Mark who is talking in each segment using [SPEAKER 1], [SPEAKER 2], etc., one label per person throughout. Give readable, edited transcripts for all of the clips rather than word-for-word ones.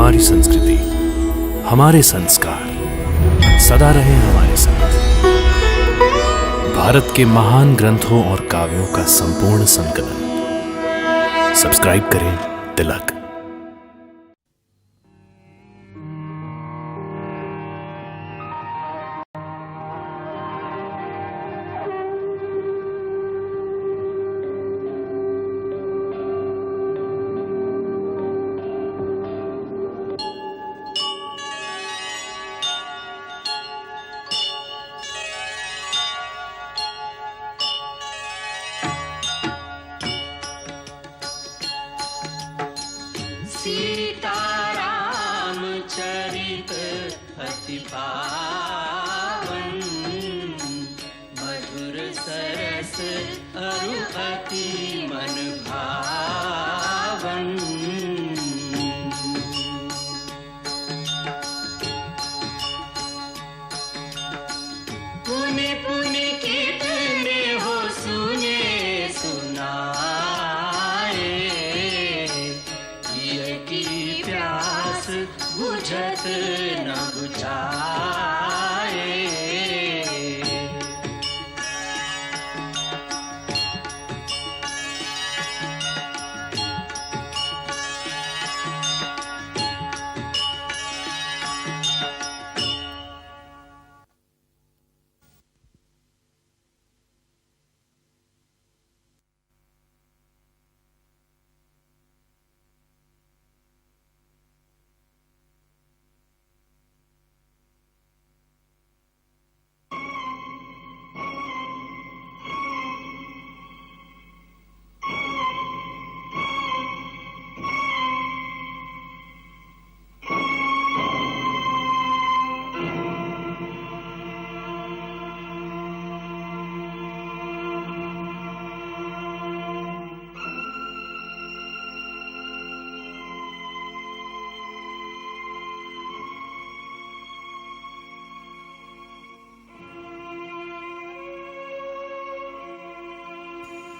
[SPEAKER 1] हमारी संस्कृति, हमारे संस्कार सदा रहे हमारे साथ। भारत के महान ग्रंथों और काव्यों का संपूर्ण संकलन। सब्सक्राइब करें तिलक।
[SPEAKER 2] सीताराम चरित अति पावन, मधुर सरस अरु अति मन भावन। पुनि पुनि कितने हो सुने सुनाए, की प्यास बुझत न बुझाए।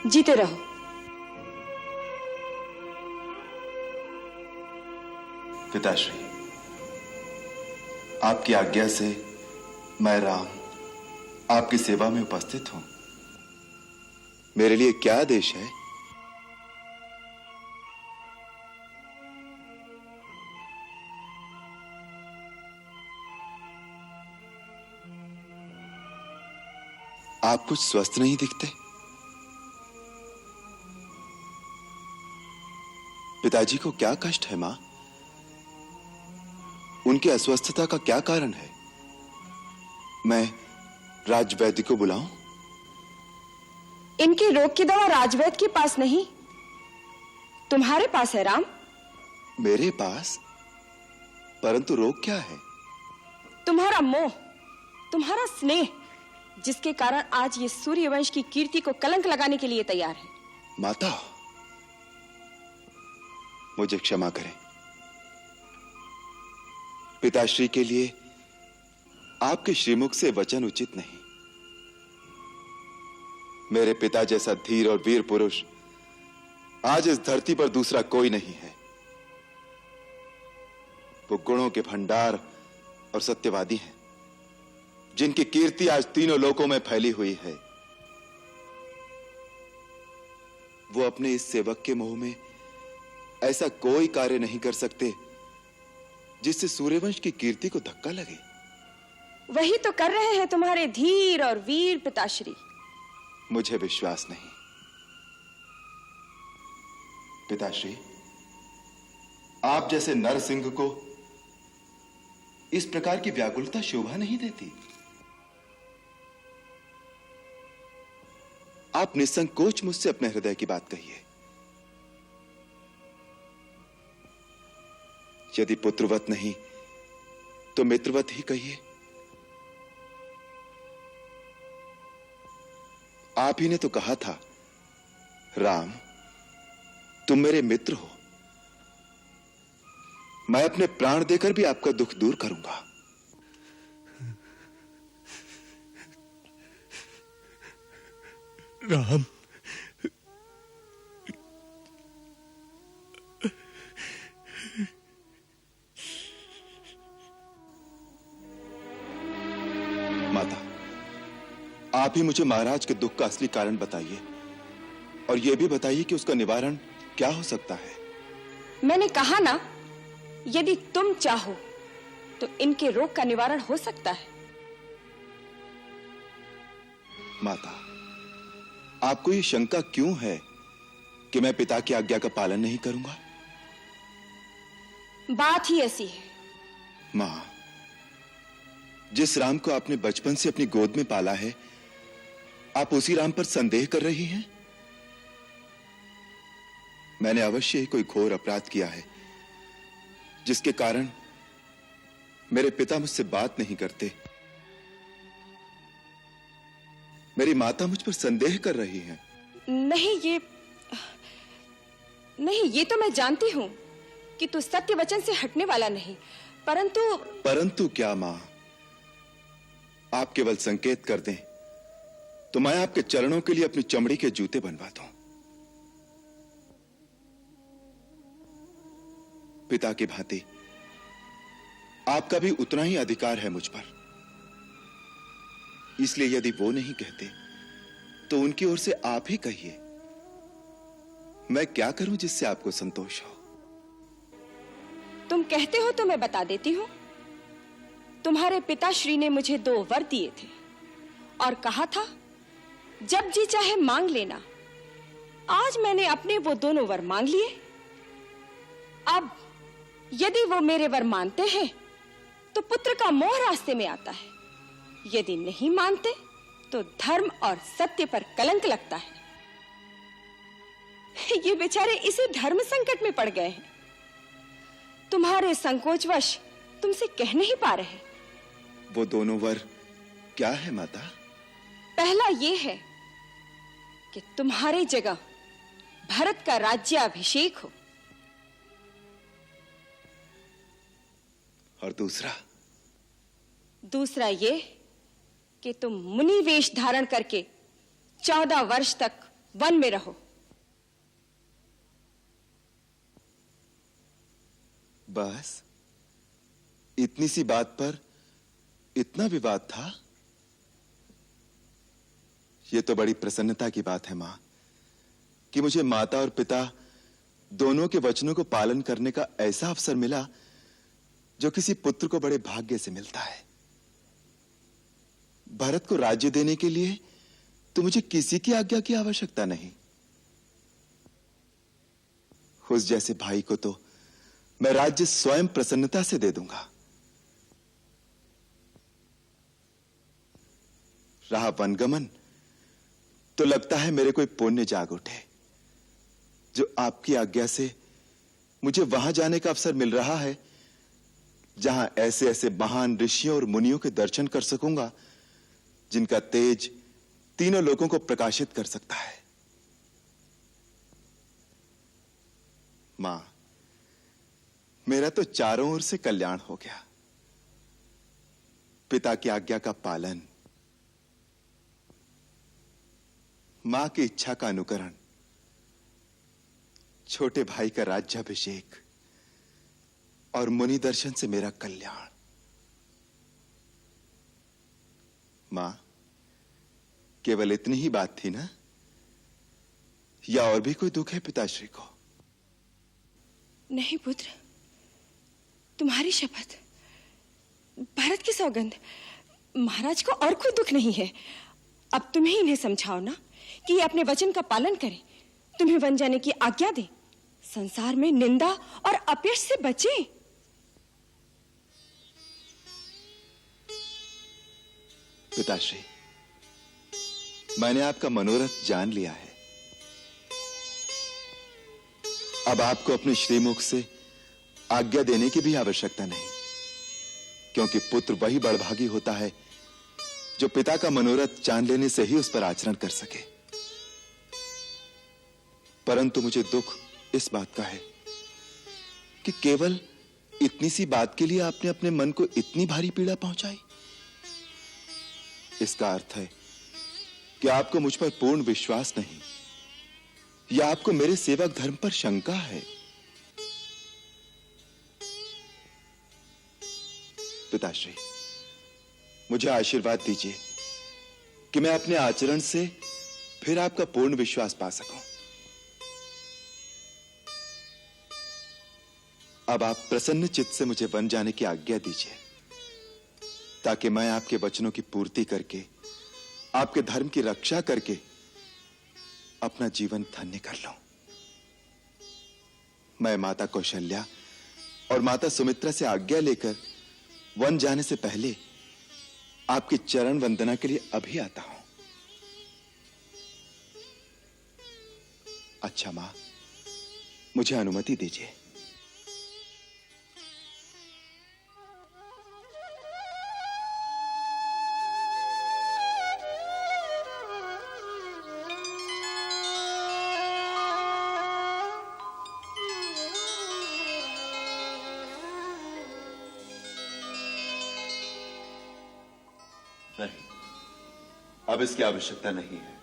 [SPEAKER 3] जीते रहो।
[SPEAKER 4] पिताश्री, आपकी आज्ञा से मैं राम आपकी सेवा में उपस्थित हूं। मेरे लिए क्या आदेश है? आप कुछ स्वस्थ नहीं दिखते। पिताजी को क्या कष्ट है मां? उनकी अस्वस्थता का क्या कारण है? मैं राजवैद्य को बुलाऊं?
[SPEAKER 3] इनके रोग की दवा राजवैद्य के पास नहीं, तुम्हारे पास है राम।
[SPEAKER 4] मेरे पास? परंतु रोग क्या है?
[SPEAKER 3] तुम्हारा मोह, तुम्हारा स्नेह, जिसके कारण आज ये सूर्यवंश की कीर्ति को कलंक लगाने के लिए तैयार है।
[SPEAKER 4] माता, मुझे क्षमा करें। पिताश्री के लिए आपके श्रीमुख से वचन उचित नहीं। मेरे पिता जैसा धीर और वीर पुरुष आज इस धरती पर दूसरा कोई नहीं है। वो गुणों के भंडार और सत्यवादी हैं, जिनकी कीर्ति आज तीनों लोकों में फैली हुई है। वो अपने इस सेवक के मोह में ऐसा कोई कार्य नहीं कर सकते जिससे सूर्यवंश की कीर्ति को धक्का लगे।
[SPEAKER 3] वही तो कर रहे हैं तुम्हारे धीर और वीर पिताश्री।
[SPEAKER 4] मुझे विश्वास नहीं। पिताश्री, आप जैसे नरसिंह को इस प्रकार की व्याकुलता शोभा नहीं देती। आप निसंकोच मुझसे अपने हृदय की बात कहिए। यदि पुत्रवत नहीं तो मित्रवत ही कहिए। आप ही ने तो कहा था, राम तुम मेरे मित्र हो, मैं अपने प्राण देकर भी आपका दुख दूर करूंगा।
[SPEAKER 5] राम,
[SPEAKER 4] आप ही मुझे महाराज के दुख का असली कारण बताइए और यह भी बताइए कि उसका निवारण क्या हो सकता है।
[SPEAKER 3] मैंने कहा ना, यदि तुम चाहो तो इनके रोग का निवारण हो सकता है।
[SPEAKER 4] माता, आपको ये शंका क्यों है कि मैं पिता की आज्ञा का पालन नहीं करूंगा?
[SPEAKER 3] बात ही ऐसी है।
[SPEAKER 4] मां, जिस राम को आपने बचपन से अपनी गोद में पाला है, आप उसी राम पर संदेह कर रही हैं? मैंने अवश्य ही कोई घोर अपराध किया है जिसके कारण मेरे पिता मुझसे बात नहीं करते। मेरी माता मुझ पर संदेह कर रही हैं।
[SPEAKER 3] नहीं, ये तो मैं जानती हूं कि तू सत्य वचन से हटने वाला नहीं, परंतु
[SPEAKER 4] क्या मां? आप केवल संकेत कर दें तो मैं आपके चरणों के लिए अपनी चमड़ी के जूते बनवा दूं। पिता की भांति आपका भी उतना ही अधिकार है मुझ पर, इसलिए यदि वो नहीं कहते तो उनकी ओर से आप ही कहिए। मैं क्या करूं जिससे आपको संतोष हो?
[SPEAKER 3] तुम कहते हो तो मैं बता देती हूं। तुम्हारे पिताश्री ने मुझे 2 वर दिए थे और कहा था जब जी चाहे मांग लेना। आज मैंने अपने वो दोनों वर मांग लिए। अब यदि वो मेरे वर मानते हैं तो पुत्र का मोह रास्ते में आता है, यदि नहीं मानते तो धर्म और सत्य पर कलंक लगता है। ये बेचारे इसी धर्म संकट में पड़ गए हैं। तुम्हारे संकोचवश तुमसे कह नहीं पा रहे।
[SPEAKER 4] वो दोनों वर क्या है माता?
[SPEAKER 3] पहला ये है कि तुम्हारे जगह भरत का राज्याभिषेक हो,
[SPEAKER 4] और
[SPEAKER 3] दूसरा ये कि तुम मुनि वेश धारण करके 14 वर्ष तक वन में रहो।
[SPEAKER 4] बस इतनी सी बात पर इतना विवाद था? यह तो बड़ी प्रसन्नता की बात है मां कि मुझे माता और पिता दोनों के वचनों को पालन करने का ऐसा अवसर मिला जो किसी पुत्र को बड़े भाग्य से मिलता है। भरत को राज्य देने के लिए तो मुझे किसी की आज्ञा की आवश्यकता नहीं। उस जैसे भाई को तो मैं राज्य स्वयं प्रसन्नता से दे दूंगा। रहा वनगमन, तो लगता है मेरे कोई पुण्य जाग उठे जो आपकी आज्ञा से मुझे वहां जाने का अवसर मिल रहा है जहां ऐसे ऐसे महान ऋषियों और मुनियों के दर्शन कर सकूंगा जिनका तेज तीनों लोगों को प्रकाशित कर सकता है। मां, मेरा तो चारों ओर से कल्याण हो गया। पिता की आज्ञा का पालन, मां की इच्छा का अनुकरण, छोटे भाई का राज्याभिषेक और मुनि दर्शन से मेरा कल्याण। मां, केवल इतनी ही बात थी ना, या और भी कोई दुख है पिताश्री को?
[SPEAKER 3] नहीं पुत्र, तुम्हारी शपथ, भरत की सौगंध, महाराज को और कोई दुख नहीं है। अब तुम ही इन्हें समझाओ ना कि ये अपने वचन का पालन करें, तुम्हें वन जाने की आज्ञा दे, संसार में निंदा और अपयश से बचे।
[SPEAKER 4] पिताश्री, मैंने आपका मनोरथ जान लिया है। अब आपको अपने श्रीमुख से आज्ञा देने की भी आवश्यकता नहीं, क्योंकि पुत्र वही बड़भागी होता है जो पिता का मनोरथ जान लेने से ही उस पर आचरण कर सके। परंतु मुझे दुख इस बात का है कि केवल इतनी सी बात के लिए आपने अपने मन को इतनी भारी पीड़ा पहुंचाई। इसका अर्थ है कि आपको मुझ पर पूर्ण विश्वास नहीं, या आपको मेरे सेवक धर्म पर शंका है। पिताश्री, मुझे आशीर्वाद दीजिए कि मैं अपने आचरण से फिर आपका पूर्ण विश्वास पा सकूं। अब आप प्रसन्न चित्त से मुझे वन जाने की आज्ञा दीजिए, ताकि मैं आपके वचनों की पूर्ति करके, आपके धर्म की रक्षा करके अपना जीवन धन्य कर लूं। मैं माता कौशल्या और माता सुमित्रा से आज्ञा लेकर वन जाने से पहले आपकी चरण वंदना के लिए अभी आता हूं। अच्छा मां, मुझे अनुमति दीजिए। नहीं, अब इसकी आवश्यकता नहीं है।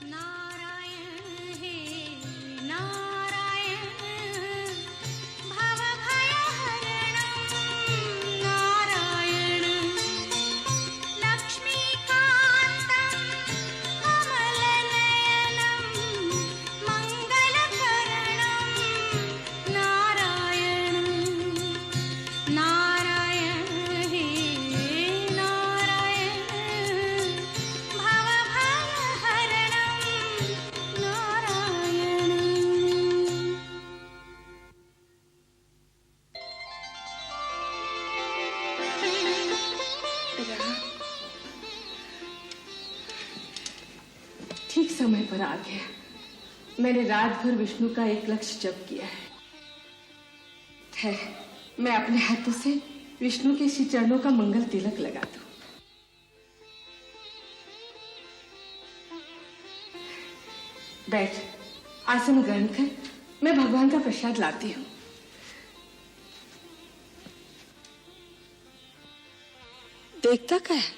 [SPEAKER 2] नारायण हे नारायण भवभयहरणं नारायण लक्ष्मीकान्तं कमलनयनं मङ्गलकरणं नारायण नारायण हे नारायण भवभयहरणं नारायण।
[SPEAKER 3] ठीक समय पर आ गया। मैंने रात भर विष्णु का एक लक्ष्य जप किया है। मैं अपने हाथों से विष्णु के श्री चरणों का मंगल तिलक लगा दूं। बैठ, आसन ग्रहण कर। मैं भगवान का प्रसाद लाती हूँ। देखता क्या है?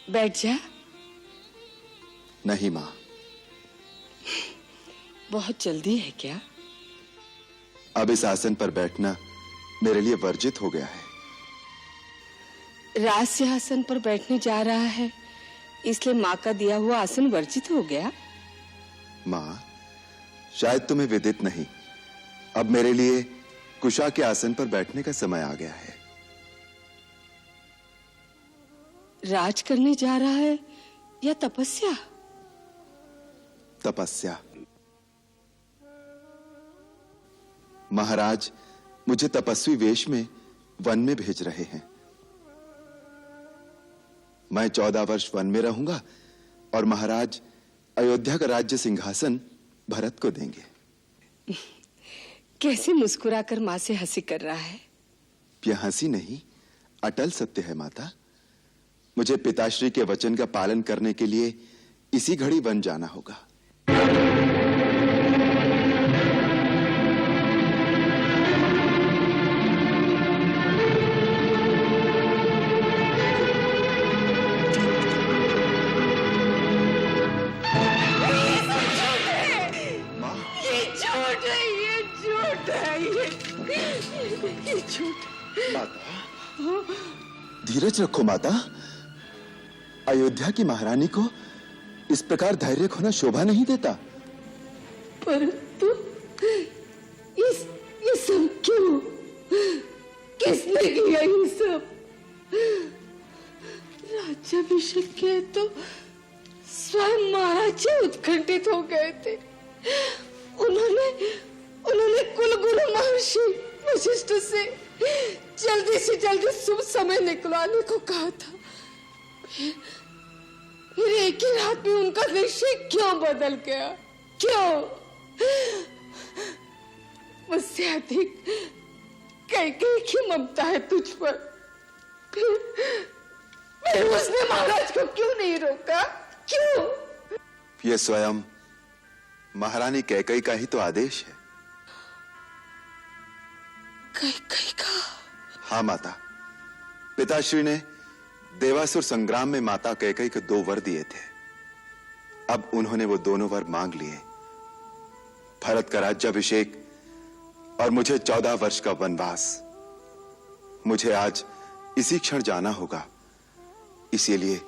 [SPEAKER 3] बैठ जा।
[SPEAKER 4] नहीं मां,
[SPEAKER 3] बहुत जल्दी है क्या?
[SPEAKER 4] अब इस आसन पर बैठना मेरे लिए वर्जित हो गया है।
[SPEAKER 3] राज सिंहासन पर बैठने जा रहा है, इसलिए माँ का दिया हुआ आसन वर्जित हो गया।
[SPEAKER 4] मां, शायद तुम्हें विदित नहीं, अब मेरे लिए कुशा के आसन पर बैठने का समय आ गया है।
[SPEAKER 3] राज करने जा रहा है या तपस्या?
[SPEAKER 4] तपस्या। महाराज मुझे तपस्वी वेश में वन में भेज रहे हैं। मैं 14 वर्ष वन में रहूंगा और महाराज अयोध्या का राज्य सिंहासन भरत को देंगे।
[SPEAKER 3] कैसे मुस्कुराकर माँ से हंसी कर रहा है?
[SPEAKER 4] यह हंसी नहीं, अटल सत्य है माता। मुझे पिताश्री के वचन का पालन करने के लिए इसी घड़ी वन जाना होगा।
[SPEAKER 3] ये झूठ।
[SPEAKER 4] माता, धीरज रखो माता। अयोध्या की महारानी को इस प्रकार धैर्य खोना शोभा नहीं देता।
[SPEAKER 3] परंतु ये सब क्यों? किसने किया ये सब? राज्याभिषेक के तो स्वयं महाराज जी उत्कंठित हो गए थे। उन्होंने कुलगुरु महर्षि वशिष्ठ से जल्दी से जल्दी शुभ समय निकलवाने को कहा था। फिर एक ही रात में उनका निश्चय क्यों बदल गया? क्यों? मुझसे अधिक कैकेयी की ममता है तुझ पर। फिर उसने महाराज को क्यों नहीं रोका? क्यों?
[SPEAKER 4] ये स्वयं महारानी कैकेयी का ही तो आदेश है।
[SPEAKER 3] कैकेयी का?
[SPEAKER 4] हाँ माता, पिताश्री ने देवासुर संग्राम में माता कैकेयी को 2 वर दिए थे। अब उन्होंने वो दोनों वर मांग लिए, भरत का राज्याभिषेक और मुझे 14 वर्ष का वनवास। मुझे आज इसी क्षण जाना होगा इसीलिए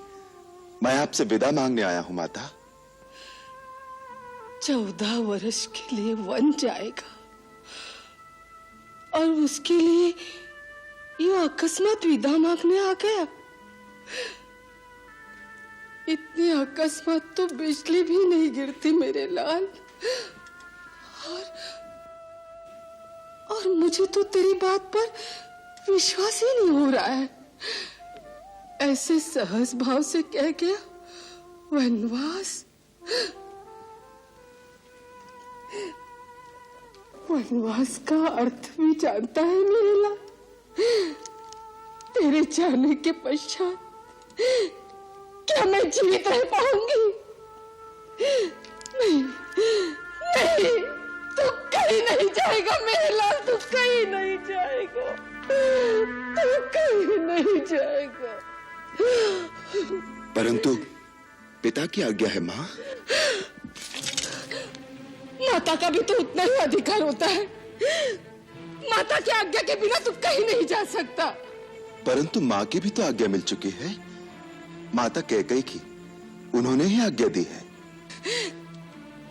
[SPEAKER 4] मैं आपसे विदा मांगने आया हूं माता।
[SPEAKER 5] 14 वर्ष के लिए वन जाएगा और उसके लिए ये अकस्मात विदा मांगने आ गया। इतनी अकस्मात तो बिजली भी नहीं गिरती मेरे लाल। और मुझे तो तेरी बात पर विश्वास ही नहीं हो रहा है। ऐसे सहज भाव से कह गया वनवास। वनवास का अर्थ भी जानता है मेरे लाल। तेरे जाने के पश्चात क्या मैं जीवित रह पाऊंगी? नहीं नहीं, तू कहीं नहीं जाएगा मेरे लाल, तू कहीं नहीं जाएगा, तू कहीं नहीं जाएगा।
[SPEAKER 4] परंतु पिता की आज्ञा है मां।
[SPEAKER 5] माता का भी तो उतना ही अधिकार होता है। माता की आज्ञा के बिना तू कहीं नहीं जा सकता।
[SPEAKER 4] परंतु मां की भी तो आज्ञा मिल चुकी है, माता कैकेयी की, उन्होंने ही आज्ञा दी है।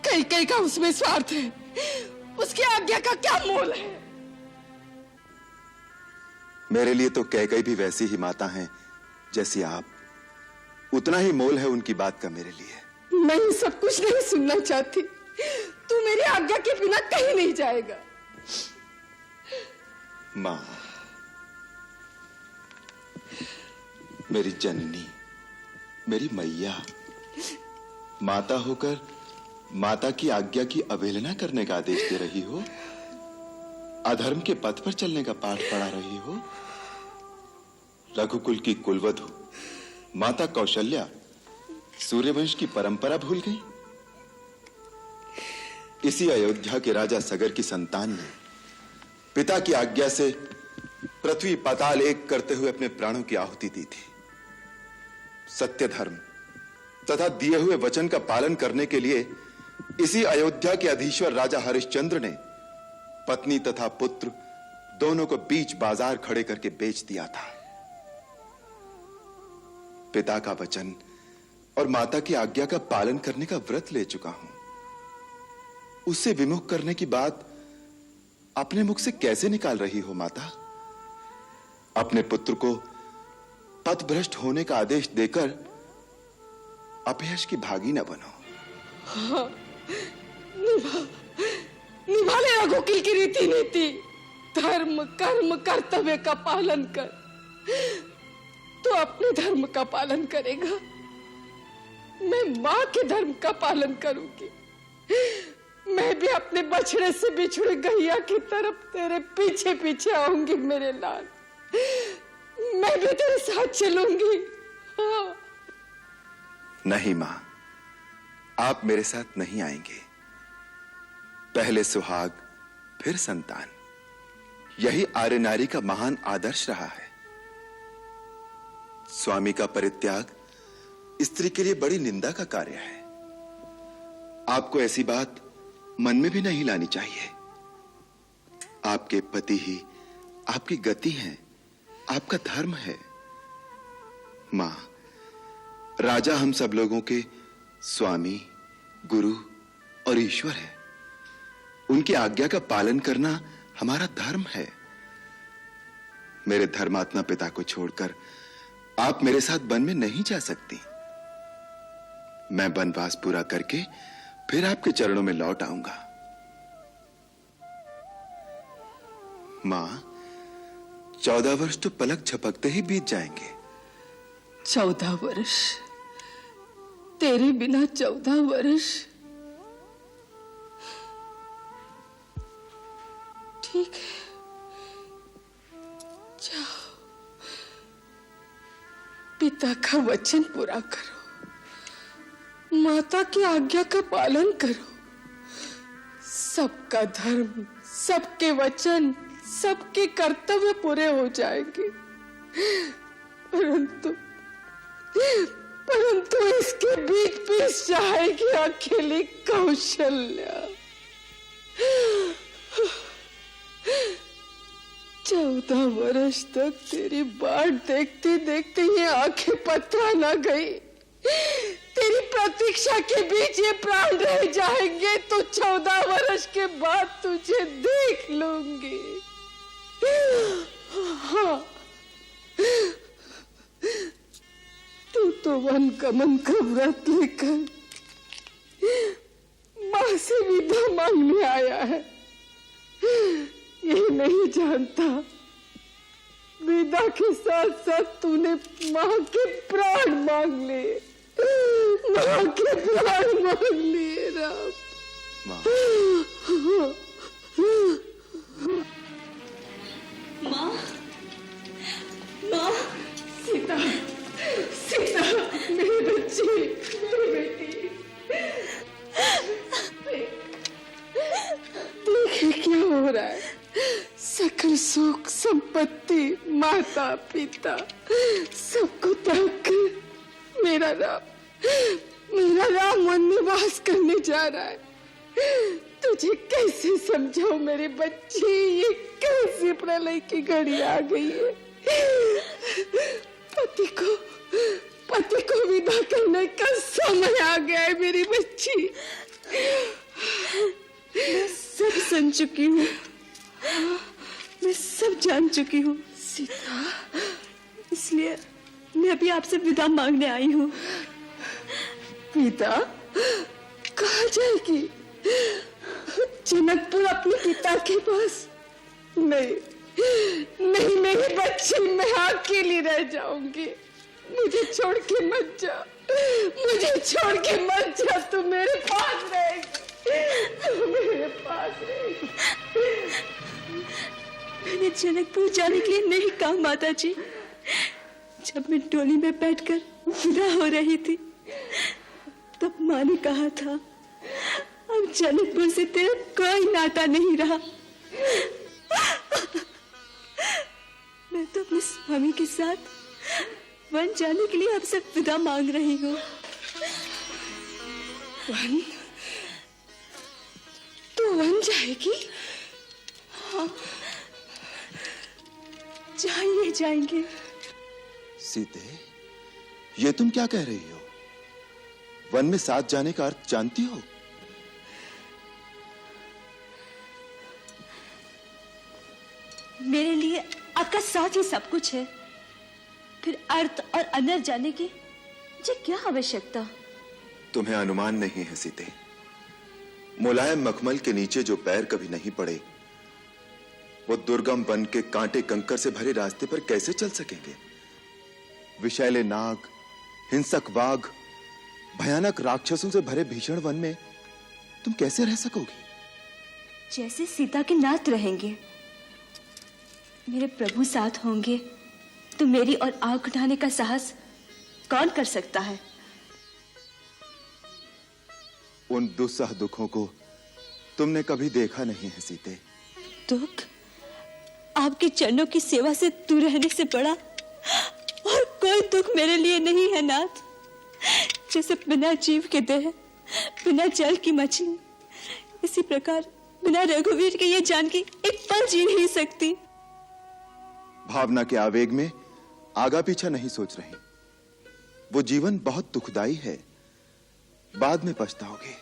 [SPEAKER 5] कैकेयी का उसमें स्वार्थ है, उसकी आज्ञा का क्या मोल है?
[SPEAKER 4] मेरे लिए तो कैकेयी भी वैसी ही माता हैं जैसी आप, उतना ही मोल है उनकी बात का मेरे लिए।
[SPEAKER 5] मैं ये सब कुछ नहीं सुनना चाहती। तू मेरी आज्ञा के बिना कहीं नहीं जाएगा।
[SPEAKER 4] मां, मेरी जननी, मेरी मैया, माता होकर माता की आज्ञा की अवहेलना करने का आदेश दे रही हो, अधर्म के पथ पर चलने का पाठ पढ़ा रही हो। रघुकुल की कुलवधु माता कौशल्या सूर्यवंश की परंपरा भूल गई। इसी अयोध्या के राजा सगर की संतान ने पिता की आज्ञा से पृथ्वी पाताल एक करते हुए अपने प्राणों की आहुति दी थी। सत्य धर्म तथा दिए हुए वचन का पालन करने के लिए इसी अयोध्या के अधीश्वर राजा हरिश्चंद्र ने पत्नी तथा पुत्र दोनों को बीच बाजार खड़े करके बेच दिया था। पिता का वचन और माता की आज्ञा का पालन करने का व्रत ले चुका हूं। उससे विमुख करने की बात अपने मुख से कैसे निकाल रही हो माता? अपने पुत्र को पथभ्रष्ट होने का आदेश देकर अपयश की भागी न बनो।
[SPEAKER 5] हाँ, निभा ले रघुकुल की रीति नीति। धर्म कर्म कर्तव्य का पालन कर। तो अपने धर्म का पालन करेगा, मैं मां के धर्म का पालन करूंगी। मैं भी अपने बछड़े से बिछड़े गैया की तरफ तेरे पीछे पीछे आऊंगी मेरे लाल। मैं भी तेरे साथ चलूंगी। हाँ।
[SPEAKER 4] नहीं मां, आप मेरे साथ नहीं आएंगे। पहले सुहाग फिर संतान, यही आर्य नारी का महान आदर्श रहा है। स्वामी का परित्याग स्त्री के लिए बड़ी निंदा का कार्य है। आपको ऐसी बात मन में भी नहीं लानी चाहिए। आपके पति ही आपकी गति हैं, आपका धर्म है। मां, राजा हम सब लोगों के स्वामी, गुरु और ईश्वर है। उनकी आज्ञा का पालन करना हमारा धर्म है। मेरे धर्मात्मा पिता को छोड़कर आप मेरे साथ वन में नहीं जा सकती। मैं वनवास पूरा करके फिर आपके चरणों में लौट आऊंगा। मां, 14 वर्ष तो पलक झपकते ही बीत जाएंगे।
[SPEAKER 5] 14 वर्ष? तेरे बिना 14 वर्ष? ठीक है, जाओ, पिता का वचन पूरा करो, माता की आज्ञा का पालन करो। सबका धर्म, सबके वचन, सबके कर्तव्य पूरे हो जाएंगे। परंतु इसके बीच पीस जाएगी अकेली कौशल्या। 14 वर्ष तक तेरी बाट देखते देखते ये आंखें पत्थर न गई। तेरी प्रतीक्षा के बीच ये प्राण रह जाएंगे तो 14 वर्ष के बाद तुझे देख लूंगी। हाँ, तू तो वन गमन का व्रत लेकर मां से विदा मांगने आया है। ये नहीं जानता विदा के साथ साथ तूने मां के प्राण मांग लिए। मां के प्राण मांग लिए राम।
[SPEAKER 4] माँ,
[SPEAKER 3] माँ, माँ,
[SPEAKER 5] सीता, सीता, मेरी बच्ची, मेरी बेटी। देखे क्या हो रहा है। सकल सुख संपत्ति माता पिता सबको त्याग कर मेरा राम वन निवास करने जा रहा है। तुझे कैसे समझाऊं मेरी बच्ची, ये कैसी प्रलय की घड़ी आ गई है। पति को विदा करने का समय आ गया है मेरी बच्ची।
[SPEAKER 3] मैं सब सुन चुकी हूँ, मैं सब जान चुकी हूँ
[SPEAKER 5] सीता,
[SPEAKER 3] इसलिए मैं अभी आपसे विदा मांगने आई हूँ।
[SPEAKER 5] विदा कहाँ जाएगी? जनकपुर अपने पिता के पास? नहीं नहीं मेरी बच्ची, मैं अकेली रह जाऊंगी। मुझे छोड़ के मत जा, मुझे छोड़ के मत जा। तू मेरे पास रहेगी, तू मेरे पास रहेगी।
[SPEAKER 3] मैंने जनकपुर जाने के लिए नहीं कहा माता जी। जब मैं डोली में बैठकर विदा हो रही थी तब माँ ने कहा था अब जनकपुर से तेरा कोई नाता नहीं रहा। मैं तो अपने स्वामी के साथ वन जाने के लिए आपसे विदा मांग रही हूँ।
[SPEAKER 5] वन? तू वन जाएगी?
[SPEAKER 3] हाँ, जाइए जाएंगे।
[SPEAKER 4] सीते, ये तुम क्या कह रही हो? वन में साथ जाने का अर्थ जानती हो?
[SPEAKER 3] मेरे लिए आपका साथ ही सब कुछ है, फिर अर्थ और अनर्थ जाने की मुझे क्या आवश्यकता?
[SPEAKER 4] तुम्हें अनुमान नहीं है सीते। मुलायम मखमल के नीचे जो पैर कभी नहीं पड़े वो दुर्गम वन के कांटे कंकर से भरे रास्ते पर कैसे चल सकेंगे? विषैले नाग, हिंसक बाघ, भयानक राक्षसों से भरे भीषण वन में तुम कैसे रह सकोगी?
[SPEAKER 3] जैसे सीता के नाथ रहेंगे, मेरे प्रभु साथ होंगे तो मेरी और आंख उठाने का साहस कौन कर सकता है?
[SPEAKER 4] उन दुस्सह दुखों को तुमने कभी देखा नहीं है सीते।
[SPEAKER 3] दुख आपके चरणों की सेवा से दूर रहने से बड़ा और कोई दुख मेरे लिए नहीं है नाथ। जैसे बिना जीव के देह, बिना जल की मछली, इसी प्रकार बिना रघुवीर के ये जानकी एक पल जी नहीं सकती।
[SPEAKER 4] भावना के आवेग में आगा पीछा नहीं सोच रही। वो जीवन बहुत दुखदाई है, बाद में पछताओगे।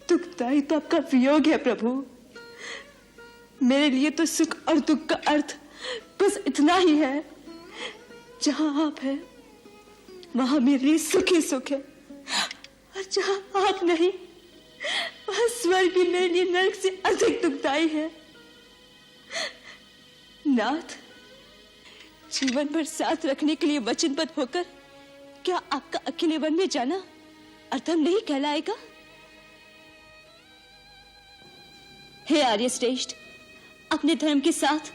[SPEAKER 3] दुखदाई तो आपका वियोग है प्रभु। मेरे लिए तो सुख और दुख का अर्थ बस इतना ही है, जहां आप हैं वहां मेरे लिए सुख ही सुख है, और जहां आप नहीं वहां स्वर्ग भी मेरे लिए नरक से अधिक दुखदाई है। नाथ, जीवन भर साथ रखने के लिए वचनबद्ध होकर क्या आपका अकेले वन में जाना अधर्म नहीं कहलाएगा? हे आर्य श्रेष्ठ, अपने धर्म के साथ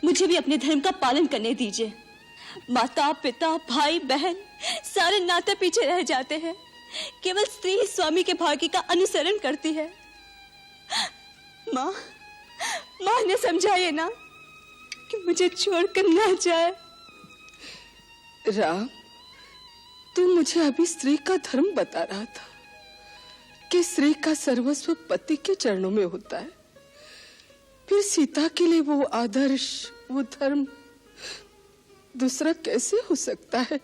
[SPEAKER 3] मुझे भी अपने धर्म का पालन करने दीजिए। माता पिता भाई बहन सारे नाते पीछे रह जाते हैं, केवल स्त्री ही स्वामी के भाग्य का अनुसरण करती है। माँ ने समझाइए ना कि मुझे छोड़कर ना जाए।
[SPEAKER 5] राम, तू मुझे अभी स्त्री का धर्म बता रहा था कि स्त्री का सर्वस्व पति के चरणों में होता है। फिर सीता के लिए वो आदर्श, वो धर्म दूसरा कैसे हो सकता है?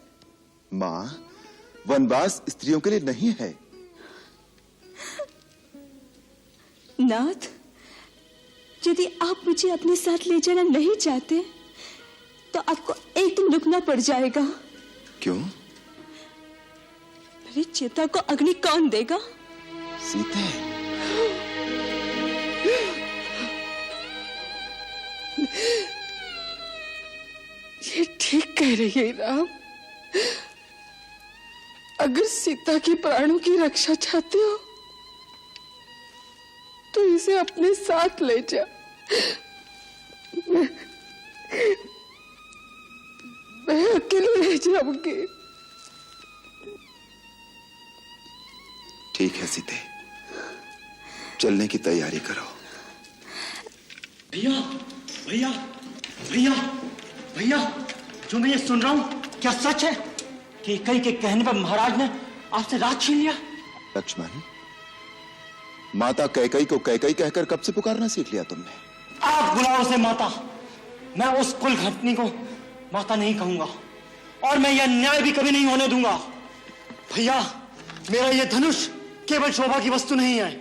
[SPEAKER 4] मां, वनवास स्त्रियों के लिए नहीं है।
[SPEAKER 3] नाथ, यदि आप मुझे अपने साथ ले जाना नहीं चाहते तो आपको एक दिन रुकना पड़ जाएगा।
[SPEAKER 4] क्यों?
[SPEAKER 3] मेरी चिता को अग्नि कौन देगा?
[SPEAKER 4] सीते,
[SPEAKER 5] ये ठीक कह रही है राम। अगर सीता की प्राणों की रक्षा चाहते हो तो इसे अपने साथ ले जा। मैं अकेले रह जाऊंगी।
[SPEAKER 4] ठीक है सीते, चलने की तैयारी करो।
[SPEAKER 6] भैया भैया भैया भैया, जो मैं ये सुन रहा हूं क्या सच है कि कई के कहने पर महाराज ने आपसे राज छीन लिया?
[SPEAKER 4] लक्ष्मण, माता कैकई को कैकई कहकर कब से पुकारना सीख लिया तुमने?
[SPEAKER 6] आप बुलाओ उसे माता, मैं उस कुल घटनी को माता नहीं कहूंगा और मैं यह न्याय भी कभी नहीं होने दूंगा। भैया, मेरा यह धनुष केवल शोभा की वस्तु नहीं है,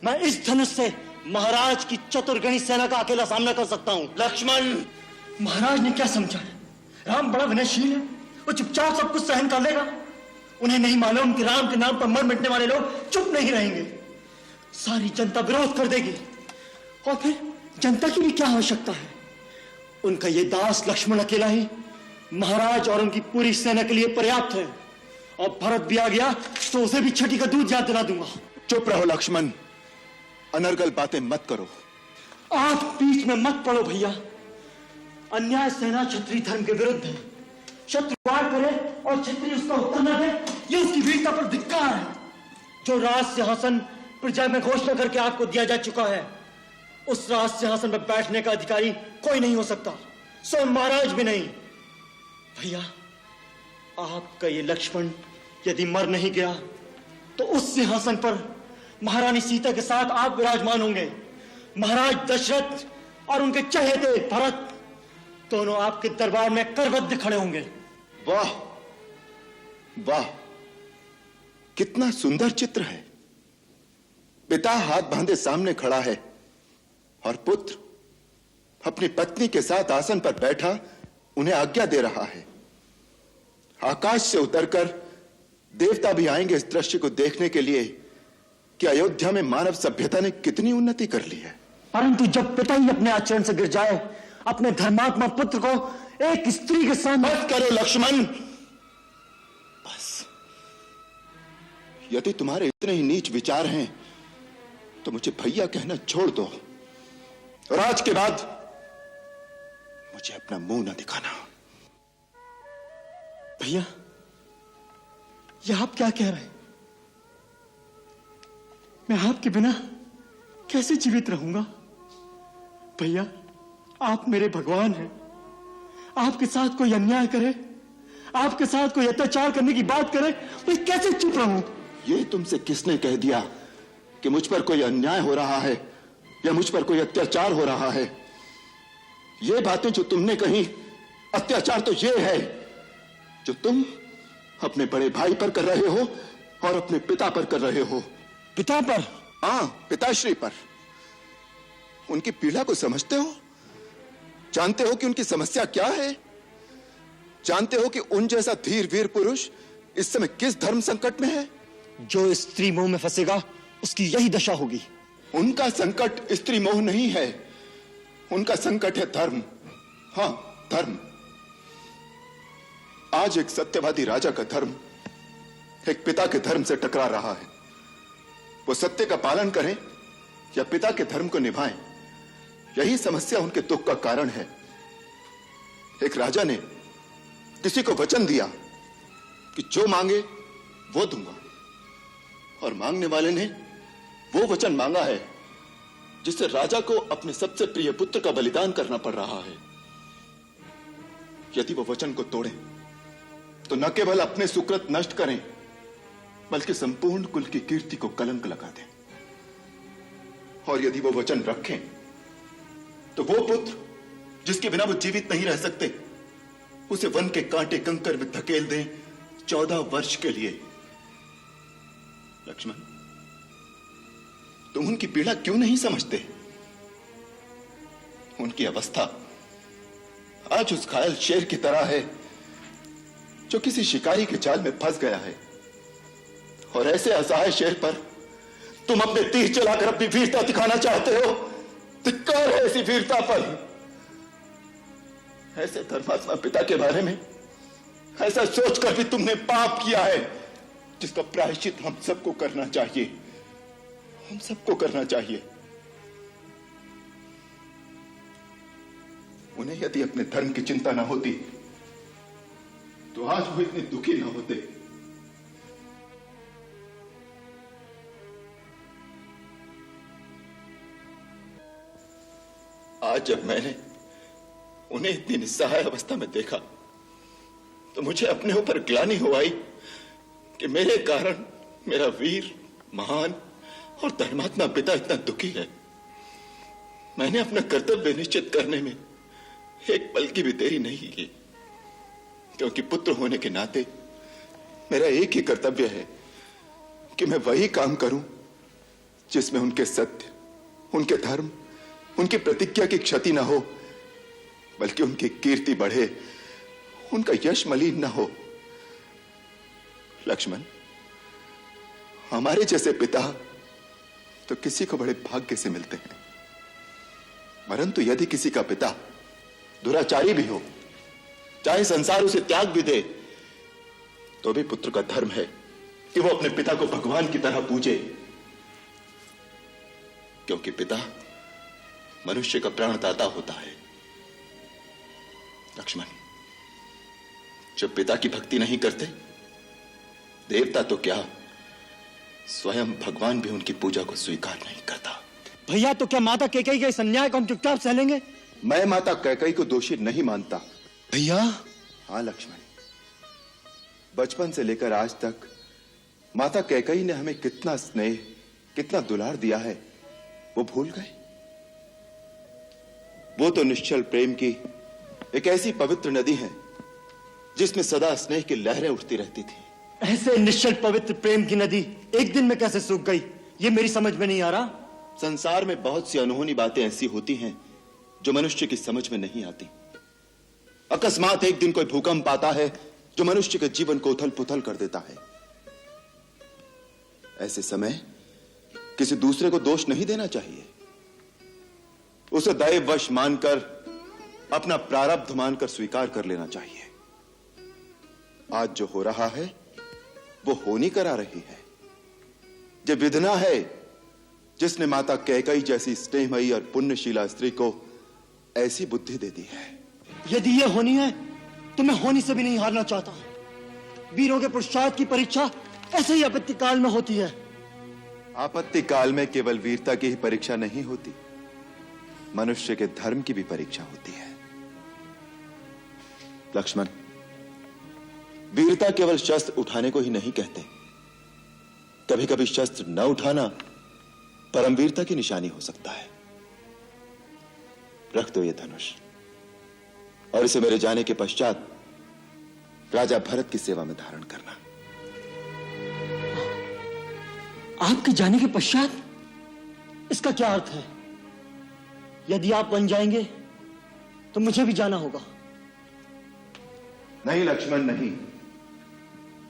[SPEAKER 6] मैं इस धनुष से महाराज की चतुर्गणी सेना का अकेला सामना कर सकता हूं। लक्ष्मण, महाराज ने क्या समझा है? राम बड़ा विनयशील है, वो चुपचाप सब कुछ सहन कर लेगा। उन्हें नहीं मालूम कि राम के नाम पर मर मिटने वाले लोग चुप नहीं रहेंगे, सारी जनता विरोध कर देगी और फिर जनता की भी क्या आवश्यकता है? उनका ये दास लक्ष्मण अकेला ही महाराज और उनकी पूरी सेना के लिए पर्याप्त है और भरत भी आ गया तो उसे भी छठी का दूध याद दिला दूंगा।
[SPEAKER 4] चुप रहो लक्ष्मण, अनर्गल बातें मत करो।
[SPEAKER 6] आप बीच में मत पड़ो भैया, अन्याय सेना क्षत्रिय धर्म के विरुद्ध है। शत्रु वार करे और क्षत्रिय उसका उत्तर न दे, ये उसकी वीरता पर धिक्कार है। जो राज सिंहासन प्रजा में घोषणा करके आपको दिया जा चुका है, उस राज सिंहासन पर बैठने का अधिकारी कोई नहीं हो सकता, स्वयं महाराज भी नहीं। भैया, आपका ये लक्ष्मण यदि मर नहीं गया तो उस सिंहासन पर महारानी सीता के साथ आप विराजमान होंगे। महाराज दशरथ और उनके चहेते भरत दोनों आपके दरबार में करबद्ध खड़े होंगे।
[SPEAKER 4] वाह वाह, कितना सुंदर चित्र है। पिता हाथ बांधे सामने खड़ा है और पुत्र अपनी पत्नी के साथ आसन पर बैठा उन्हें आज्ञा दे रहा है। आकाश से उतरकर देवता भी आएंगे इस दृश्य को देखने के लिए कि अयोध्या में मानव सभ्यता ने कितनी उन्नति कर ली है।
[SPEAKER 6] परंतु जब पिता ही अपने आचरण से गिर जाए, अपने धर्मात्मा पुत्र को एक स्त्री के सामने।
[SPEAKER 4] बस करो लक्ष्मण, बस। यदि तुम्हारे इतने ही नीच विचार हैं तो मुझे भैया कहना छोड़ दो और आज के बाद मुझे अपना मुंह न दिखाना।
[SPEAKER 6] भैया, यह आप क्या कह रहे हैं? मैं आपके बिना कैसे जीवित रहूंगा? भैया, आप मेरे भगवान हैं। आपके साथ कोई अन्याय करे, आपके साथ कोई अत्याचार करने की बात करे, मैं कैसे चुप रहूं?
[SPEAKER 4] ये तुमसे किसने कह दिया कि मुझ पर कोई अन्याय हो रहा है या मुझ पर कोई अत्याचार हो रहा है? ये बातें जो तुमने कही, अत्याचार तो ये है जो तुम अपने बड़े भाई पर कर रहे हो और अपने पिता पर कर रहे हो।
[SPEAKER 6] पिता पर?
[SPEAKER 4] हाँ, पिताश्री पर। उनकी पीड़ा को समझते हो? जानते हो कि उनकी समस्या क्या है? जानते हो कि उन जैसा धीर वीर पुरुष इस समय किस धर्म संकट में है?
[SPEAKER 6] जो स्त्री मोह में फंसेगा उसकी यही दशा होगी।
[SPEAKER 4] उनका संकट स्त्री मोह नहीं है, उनका संकट है धर्म। हाँ, धर्म। आज एक सत्यवादी राजा का धर्म एक पिता के धर्म से टकरा रहा है। वो सत्य का पालन करें या पिता के धर्म को निभाएं, यही समस्या उनके दुख का कारण है। एक राजा ने किसी को वचन दिया कि जो मांगे वो दूंगा, और मांगने वाले ने वो वचन मांगा है जिससे राजा को अपने सबसे प्रिय पुत्र का बलिदान करना पड़ रहा है। यदि वो वचन को तोड़ें तो न केवल अपने सुकृत नष्ट करें बल्कि संपूर्ण कुल की कीर्ति को कलंक लगा दें, और यदि वो वचन रखें तो वो पुत्र जिसके बिना वो जीवित नहीं रह सकते, उसे वन के कांटे कंकर में धकेल दें 14 वर्ष के लिए। लक्ष्मण, तुम उनकी पीड़ा क्यों नहीं समझते? उनकी अवस्था आज उस घायल शेर की तरह है जो किसी शिकारी के जाल में फंस गया है, और ऐसे असहाय शेर पर तुम अपने तीर चलाकर अपनी वीरता दिखाना चाहते हो। धिक्कार है ऐसी वीरता पर। ऐसे धर्मात्मा पिता के बारे में ऐसा सोचकर भी तुमने पाप किया है, जिसका प्रायश्चित हम सबको करना चाहिए, हम सबको करना चाहिए। उन्हें यदि अपने धर्म की चिंता ना होती तो आज वो इतने दुखी ना होते। आज जब मैंने उन्हें इतनी निस्सहाय अवस्था में देखा तो मुझे अपने ऊपर ग्लानि हो आई कि मेरे कारण मेरा वीर, महान और धर्मात्मा पिता इतना दुखी है। मैंने अपना कर्तव्य निश्चित करने में एक पल की भी देरी नहीं की, क्योंकि पुत्र होने के नाते मेरा एक ही कर्तव्य है कि मैं वही काम करूं जिसमें उनके सत्य, उनके धर्म, उनकी प्रतिज्ञा की क्षति ना हो, बल्कि उनकी कीर्ति बढ़े, उनका यश मलिन ना हो। लक्ष्मण, हमारे जैसे पिता तो किसी को बड़े भाग्य से मिलते हैं, परंतु यदि किसी का पिता दुराचारी भी हो, चाहे संसार उसे त्याग भी दे, तो भी पुत्र का धर्म है कि वो अपने पिता को भगवान की तरह पूजे, क्योंकि पिता मनुष्य का प्राणदाता होता है। लक्ष्मण, जो पिता की भक्ति नहीं करते, देवता तो क्या, स्वयं भगवान भी उनकी पूजा को स्वीकार नहीं करता।
[SPEAKER 6] भैया, तो क्या माता कैकेयी के इस अन्याय को हम चुपचाप सह लेंगे?
[SPEAKER 4] मैं माता कैकेयी को दोषी नहीं मानता।
[SPEAKER 6] भैया।
[SPEAKER 4] हाँ लक्ष्मण, बचपन से लेकर आज तक माता कैकेयी ने हमें कितना स्नेह, कितना दुलार दिया है, वो भूल गए? वो तो निश्चल प्रेम की एक ऐसी पवित्र नदी है जिसमें सदा स्नेह की लहरें उठती रहती थी।
[SPEAKER 6] ऐसे निश्चल पवित्र प्रेम की नदी एक दिन में कैसे सूख गई, ये मेरी समझ में नहीं आ रहा।
[SPEAKER 4] संसार में बहुत सी अनहोनी बातें ऐसी होती हैं जो मनुष्य की समझ में नहीं आती। अकस्मात एक दिन कोई भूकंप आता है जो मनुष्य के जीवन को उथल पुथल कर देता है। ऐसे समय किसी दूसरे को दोष नहीं देना चाहिए, उसे दैववश मानकर, अपना प्रारब्ध मानकर स्वीकार कर लेना चाहिए। आज जो हो रहा है वो होनी करा रही है। जो विधना है जिसने माता कैकेयी जैसी स्नेहमयी और पुण्यशीला स्त्री को ऐसी बुद्धि दे दी है।
[SPEAKER 6] यदि ये होनी है तो मैं होनी से भी नहीं हारना चाहता। वीरों के पुरुषार्थ की परीक्षा ऐसे ही आपत्ति काल में होती है।
[SPEAKER 4] आपत्ति काल में केवल वीरता की ही परीक्षा नहीं होती, मनुष्य के धर्म की भी परीक्षा होती है। लक्ष्मण, वीरता केवल शस्त्र उठाने को ही नहीं कहते। कभी कभी शस्त्र न उठाना परमवीरता की निशानी हो सकता है। रख दो ये धनुष, और इसे मेरे जाने के पश्चात राजा भरत की सेवा में धारण करना।
[SPEAKER 6] आपके जाने के पश्चात? इसका क्या अर्थ है? यदि आप बन जाएंगे तो मुझे भी जाना होगा।
[SPEAKER 4] नहीं लक्ष्मण, नहीं।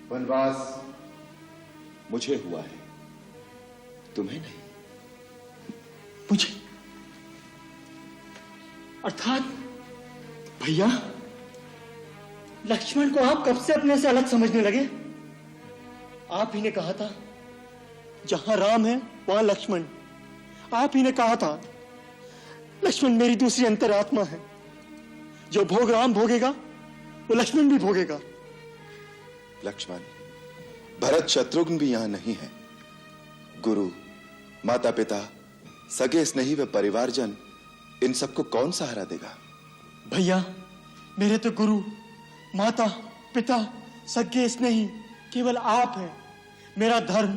[SPEAKER 4] वनवास मुझे हुआ है, तुम्हें नहीं।
[SPEAKER 6] मुझे? अर्थात भैया, लक्ष्मण को आप कब से अपने से अलग समझने लगे? आप ही ने कहा था जहां राम है वहां लक्ष्मण। आप ही ने कहा था लक्ष्मण मेरी दूसरी अंतरात्मा है, जो भोग राम भोगेगा वो लक्ष्मण भी भोगेगा।
[SPEAKER 4] लक्ष्मण, भरत शत्रुघ्न भी यहां नहीं है। गुरु, माता पिता, सगे स्नेही व परिवारजन, इन सबको कौन सहारा देगा?
[SPEAKER 6] भैया, मेरे तो गुरु, माता, पिता, सगे स्नेही केवल आप हैं। मेरा धर्म,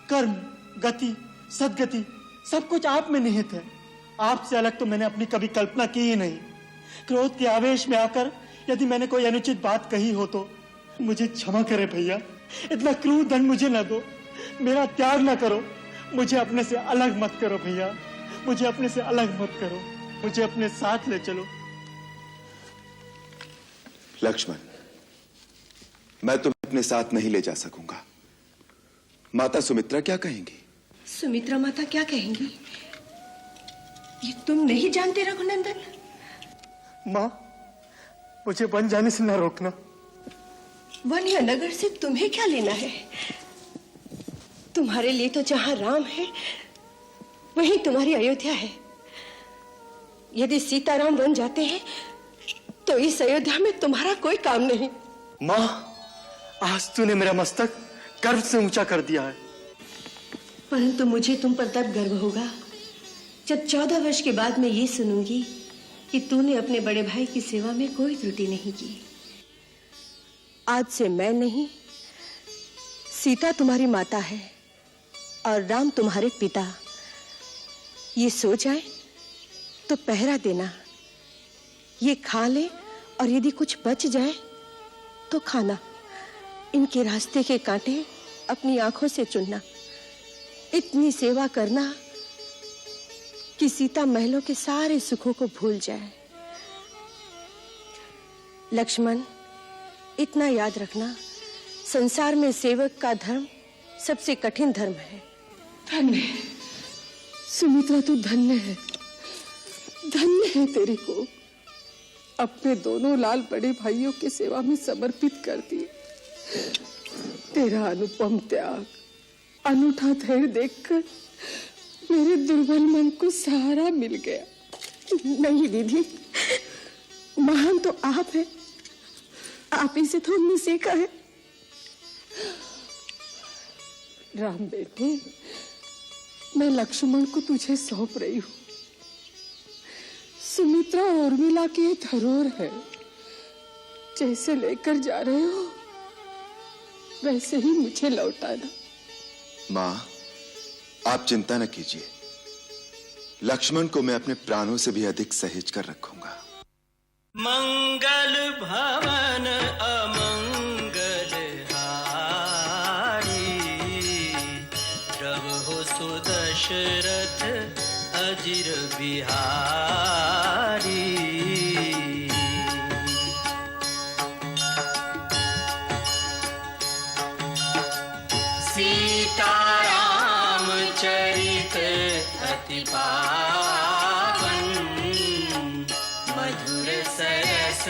[SPEAKER 6] कर्म, गति, सदगति सब कुछ आप में निहित है। आपसे अलग तो मैंने अपनी कभी कल्पना की ही नहीं। क्रोध के आवेश में आकर यदि मैंने कोई अनुचित बात कही हो तो मुझे क्षमा करे भैया। इतना क्रूर दंड मुझे न दो, मेरा त्याग न करो, मुझे अपने से अलग मत करो भैया, मुझे अपने से अलग मत करो, मुझे अपने साथ ले चलो।
[SPEAKER 4] लक्ष्मण, मैं तुम्हें अपने साथ नहीं ले जा सकूंगा। माता सुमित्रा क्या कहेंगी?
[SPEAKER 3] सुमित्रा माता क्या कहेंगी ये तुम नहीं जानते रघुनंदन?
[SPEAKER 6] माँ, मुझे वन जाने से न रोकना।
[SPEAKER 3] वन या नगर से तुम्हें क्या लेना है? तुम्हारे लिए तो जहां राम है वहीं तुम्हारी अयोध्या है। यदि सीताराम वन जाते हैं तो इस अयोध्या में तुम्हारा कोई काम नहीं।
[SPEAKER 6] माँ, आज तूने मेरा मस्तक गर्व से ऊंचा कर दिया है।
[SPEAKER 3] परंतु मुझे तुम पर तब गर्व होगा जब 14 वर्ष के बाद मैं ये सुनूंगी कि तूने अपने बड़े भाई की सेवा में कोई त्रुटि नहीं की। आज से मैं नहीं, सीता तुम्हारी माता है और राम तुम्हारे पिता। ये सो जाए तो पहरा देना, ये खा ले और यदि कुछ बच जाए तो खाना। इनके रास्ते के कांटे अपनी आंखों से चुनना। इतनी सेवा करना कि सीता महलों के सारे सुखों को भूल जाए। लक्ष्मण, इतना याद रखना, संसार में सेवक का धर्म सबसे कठिन धर्म है।
[SPEAKER 5] धन्य है सुमित्रा, तू धन्य है, धन्य है तेरी को अपने दोनों लाल बड़े भाइयों की सेवा में समर्पित कर दी। तेरा अनुपम त्याग, अनूठा धैर्य देखकर मेरे दुर्बल मन को सहारा मिल गया। नहीं दीदी, महान तो आप है, आप ही से तो हमने सीखा है। राम बेटे, मैं लक्ष्मण को तुझे सौंप रही हूं। सुमित्रा और उर्मिला की ये धरोहर है, जैसे लेकर जा रहे हो वैसे ही मुझे लौटाना।
[SPEAKER 4] मां, आप चिंता न कीजिए, लक्ष्मण को मैं अपने प्राणों से भी अधिक सहेज कर रखूंगा।
[SPEAKER 2] मंगल भवन अमंगल हारी, प्रभु सुदशरथ अजिर बिहारी। सीताराम चरित अति पावन, मधुर सरस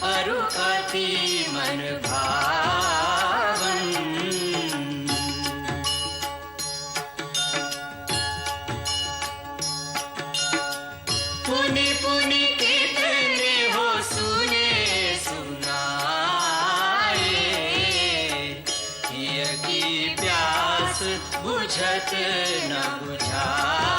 [SPEAKER 2] अरु अति मन भावन। पुनि पुनि कितने हो सुने सुनाए, हिय की प्यास बुझत न बुझाए।